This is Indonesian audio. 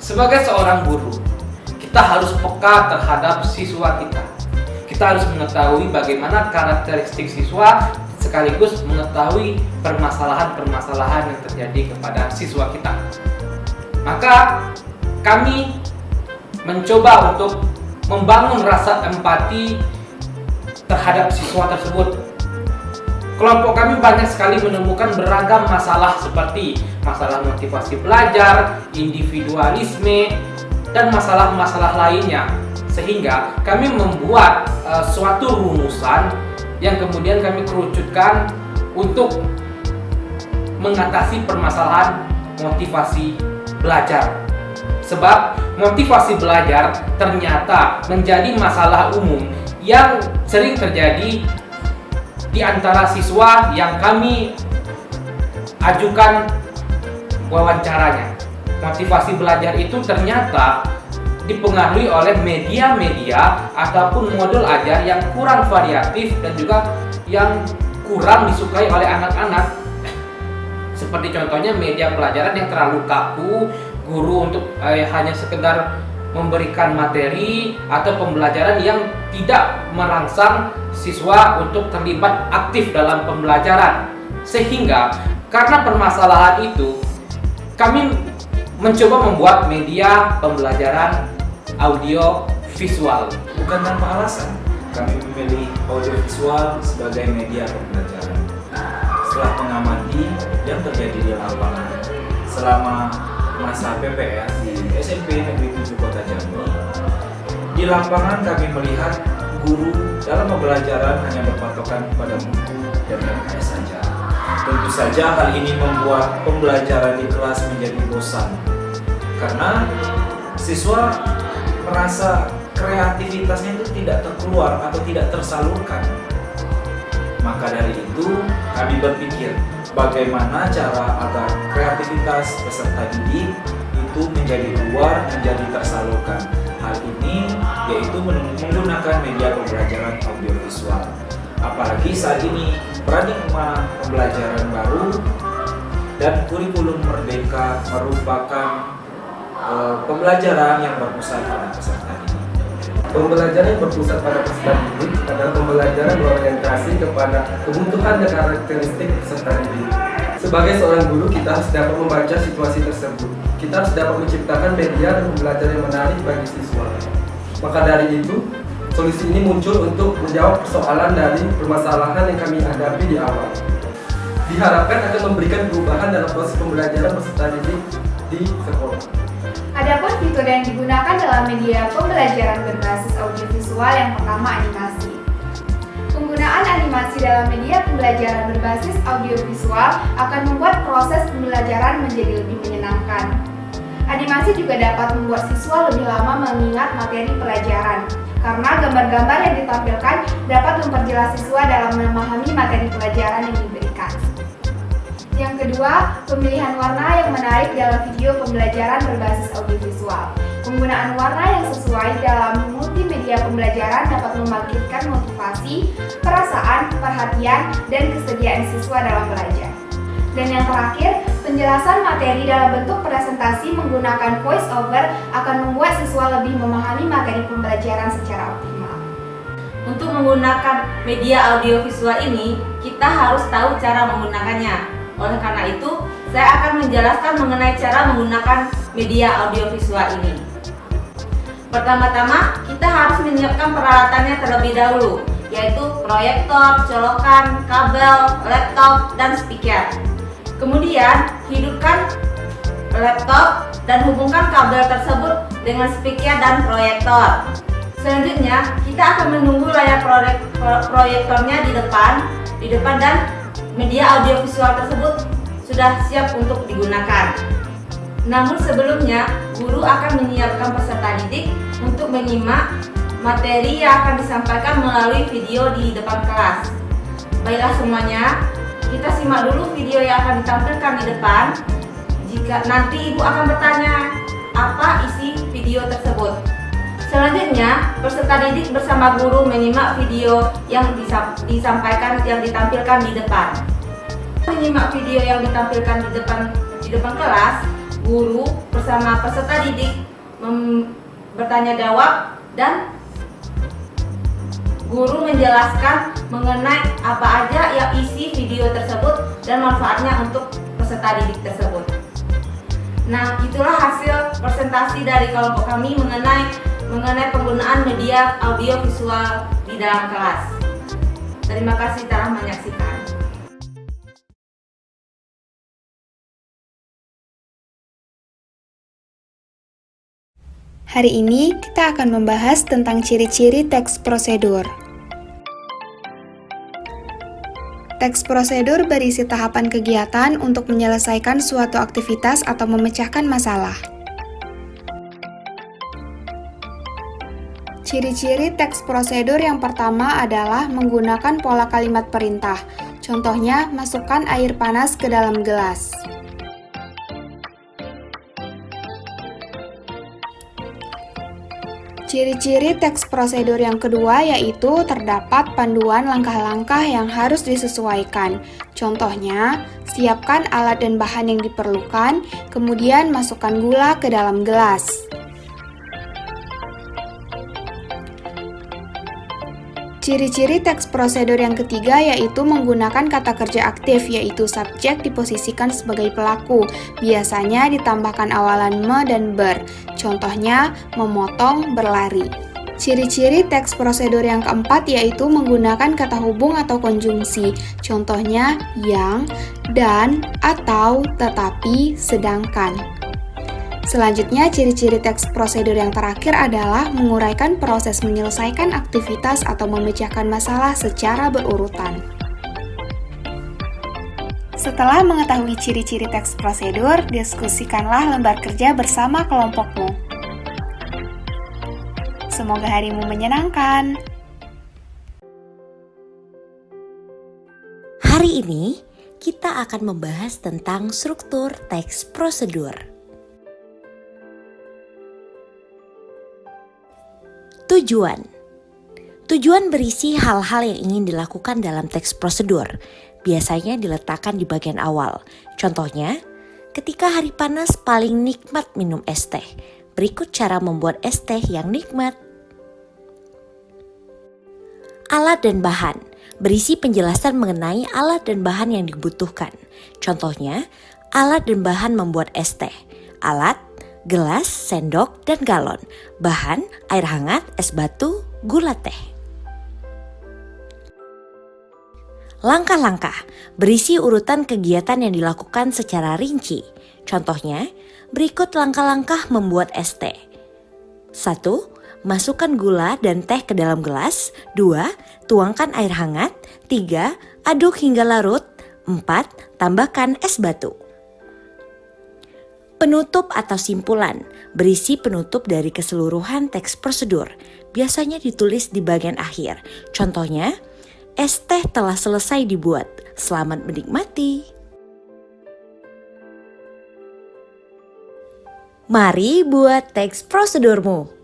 Sebagai seorang guru, kita harus peka terhadap siswa kita. Kita harus mengetahui bagaimana karakteristik siswa, sekaligus mengetahui permasalahan-permasalahan yang terjadi kepada siswa kita. Maka kami mencoba untuk membangun rasa empati terhadap siswa tersebut. Kelompok kami banyak sekali menemukan beragam masalah seperti masalah motivasi belajar, individualisme, dan masalah-masalah lainnya. Sehingga kami membuat suatu rumusan yang kemudian kami kerucutkan untuk mengatasi permasalahan motivasi belajar. Sebab motivasi belajar ternyata menjadi masalah umum yang sering terjadi di antara siswa yang kami ajukan wawancaranya. Motivasi belajar itu ternyata dipengaruhi oleh media-media ataupun modul ajar yang kurang variatif dan juga yang kurang disukai oleh anak-anak. Seperti contohnya media pelajaran yang terlalu kaku, guru untuk hanya sekedar memberikan materi atau pembelajaran yang tidak merangsang siswa untuk terlibat aktif dalam pembelajaran. Sehingga karena permasalahan itu, kami mencoba membuat media pembelajaran audio visual. Bukan tanpa alasan kami memilih audio visual sebagai media pembelajaran. Setelah mengamati yang terjadi di lapangan selama masa PPR di SMP Negeri 7 Kota Jambi, di lapangan kami melihat guru dalam pembelajaran hanya berpatokan pada buku dan LKS saja. Tentu saja hal ini membuat pembelajaran di kelas menjadi bosan karena siswa merasa kreativitasnya itu tidak terkeluar atau tidak tersalurkan. Maka dari itu kami berpikir bagaimana cara agar kreativitas peserta didik itu menjadi keluar, menjadi tersalurkan. Hal ini yaitu menggunakan media pembelajaran audiovisual. Apalagi saat ini paradigma pembelajaran baru dan kurikulum merdeka merupakan pembelajaran yang berpusat pada peserta didik. Pembelajaran yang berpusat pada peserta didik adalah pembelajaran berorientasi kepada kebutuhan dan karakteristik peserta didik. Sebagai seorang guru, kita harus dapat membaca situasi tersebut. Kita harus dapat menciptakan media dan pembelajaran yang menarik bagi siswa. Maka dari itu, solusi ini muncul untuk menjawab persoalan dari permasalahan yang kami hadapi di awal. Diharapkan akan memberikan perubahan dalam proses pembelajaran peserta didik di sekolah. Adapun fitur yang digunakan dalam media pembelajaran berbasis audiovisual yang pertama animasi. Penggunaan animasi dalam media pembelajaran berbasis audiovisual akan membuat proses pembelajaran menjadi lebih menyenangkan. Animasi juga dapat membuat siswa lebih lama mengingat materi pelajaran, karena gambar-gambar yang ditampilkan dapat memperjelas siswa dalam memahami materi pelajaran yang diberikan. Yang kedua, pemilihan warna yang menarik dalam video pembelajaran berbasis audiovisual. Penggunaan warna yang sesuai dalam multimedia pembelajaran dapat membangkitkan motivasi, perasaan, perhatian, dan kesediaan siswa dalam belajar. Dan yang terakhir, penjelasan materi dalam bentuk presentasi menggunakan voice over akan membuat siswa lebih memahami materi pembelajaran secara optimal. Untuk menggunakan media audiovisual ini, kita harus tahu cara menggunakannya. Oleh karena itu, saya akan menjelaskan mengenai cara menggunakan media audiovisual ini. Pertama-tama, kita harus menyiapkan peralatannya terlebih dahulu, yaitu proyektor, colokan, kabel, laptop, dan speaker. Kemudian, hidupkan laptop dan hubungkan kabel tersebut dengan speaker dan proyektor. Selanjutnya, kita akan menunggu layar proyektornya di depan dan media audiovisual tersebut sudah siap untuk digunakan. Namun sebelumnya, guru akan menyiapkan peserta didik untuk menyimak materi yang akan disampaikan melalui video di depan kelas. Baiklah semuanya, kita simak dulu video yang akan ditampilkan di depan. Jika nanti ibu akan bertanya apa isi video tersebut. Selanjutnya, peserta didik bersama guru menyimak video yang ditampilkan di depan. Menyimak video yang ditampilkan di depan kelas, guru bersama peserta didik bertanya jawab dan guru menjelaskan mengenai apa aja yang isi video tersebut dan manfaatnya untuk peserta didik tersebut. Nah, itulah hasil presentasi dari kelompok kami mengenai penggunaan media audio visual di dalam kelas. Terima kasih telah menyaksikan. Hari ini kita akan membahas tentang ciri-ciri teks prosedur. Teks prosedur berisi tahapan kegiatan untuk menyelesaikan suatu aktivitas atau memecahkan masalah. Ciri-ciri teks prosedur yang pertama adalah menggunakan pola kalimat perintah. Contohnya, masukkan air panas ke dalam gelas. Ciri-ciri teks prosedur yang kedua yaitu terdapat panduan langkah-langkah yang harus disesuaikan. Contohnya, siapkan alat dan bahan yang diperlukan, kemudian masukkan gula ke dalam gelas. Ciri-ciri teks prosedur yang ketiga yaitu menggunakan kata kerja aktif, yaitu subjek diposisikan sebagai pelaku, biasanya ditambahkan awalan me dan ber. Contohnya, memotong, berlari. Ciri-ciri teks prosedur yang keempat yaitu menggunakan kata hubung atau konjungsi. Contohnya, yang, dan, atau, tetapi, sedangkan. Selanjutnya, ciri-ciri teks prosedur yang terakhir adalah menguraikan proses menyelesaikan aktivitas atau memecahkan masalah secara berurutan. Setelah mengetahui ciri-ciri teks prosedur, diskusikanlah lembar kerja bersama kelompokmu. Semoga harimu menyenangkan. Hari ini, kita akan membahas tentang struktur teks prosedur. Tujuan berisi hal-hal yang ingin dilakukan dalam teks prosedur. Biasanya diletakkan di bagian awal. Contohnya, ketika hari panas paling nikmat minum es teh. Berikut cara membuat es teh yang nikmat. Alat dan bahan berisi penjelasan mengenai alat dan bahan yang dibutuhkan. Contohnya, alat dan bahan membuat es teh. Alat, gelas, sendok, dan galon. Bahan, air hangat, es batu, gula teh. Langkah-langkah berisi urutan kegiatan yang dilakukan secara rinci. Contohnya, berikut langkah-langkah membuat es teh. 1. Masukkan gula dan teh ke dalam gelas. 2. Tuangkan air hangat. 3. Aduk hingga larut. 4. Tambahkan es batu. Penutup atau simpulan berisi penutup dari keseluruhan teks prosedur. Biasanya ditulis di bagian akhir. Contohnya, es teh telah selesai dibuat. Selamat menikmati. Mari buat teks prosedurmu.